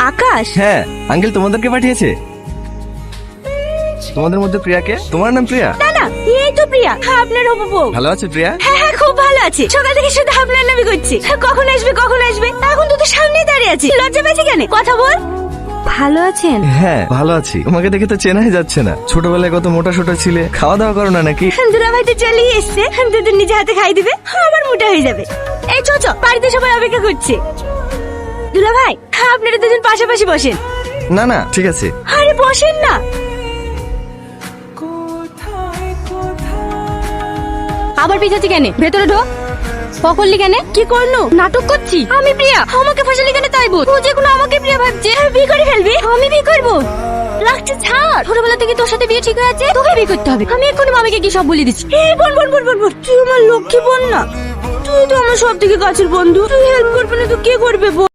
আকাশ? হ্যাঁ আঙ্কেল তোমাদেরকে পাঠিয়েছে। তোমাদের মধ্যে প্রিয়াকে? তোমার নাম প্রিয়া? না না, এই তো প্রিয়া, আপনার হবু বউ। ভালো আছে প্রিয়া? হ্যাঁ হ্যাঁ, খুব ভালো আছে। সকাল থেকে শুধু আপনার নামই করছি। কখন আসবে কখন আসবে, এখন তো তোর সামনেই দাঁড়িয়ে আছি। লজ্জা পেয়েছি কেন? কথা বল। ভালো আছেন? হ্যাঁ ভালো আছি। তোমাকে দেখে তো চেনাই যাচ্ছে না। ছোটবেলায় কত মোটা সোটা ছিলে, খাওয়া দাওয়া করো না নাকি? দুলা ভাই তো চলেই এসছে, দুদিন নিজে হাতে খাই দিবে, আবার মোটা হয়ে যাবে। এই চ চ, বাড়িতে সবাই অপেক্ষা করছে। দুলা ভাই, আপনারা দুজন পাশাপাশি বসেন। না না ঠিক আছে। আরে বসেন না। আবার পিছাচ্ছি কেন? ভেতরে ঢোক। পকড়লি কেন? কি করলো? নাটক করছি? আমি প্রিয়া, আমাকে ফাঁসালি কেন? তাই বল। ও যেগুলো আমাকে প্রিয়া ভাবছে, বিয়ে করে ফেলবি। আমি বিয়ে করবো? লাগছে ছাড়। ছোটবেলা থেকে তোর সাথে বিয়ে ঠিক হয়ে আছে, তোকে বিয়ে করতে হবে। আমি এক্ষুনি মামিকে কি সব বলে দিচ্ছি। এই বোন বোন বোন বোন বোন, তুই আমার লক্ষ্মী বোন না? তুই তো আমার সব থেকে কাছের বন্ধু। তুই হেল্প করবে না তো কে করবে?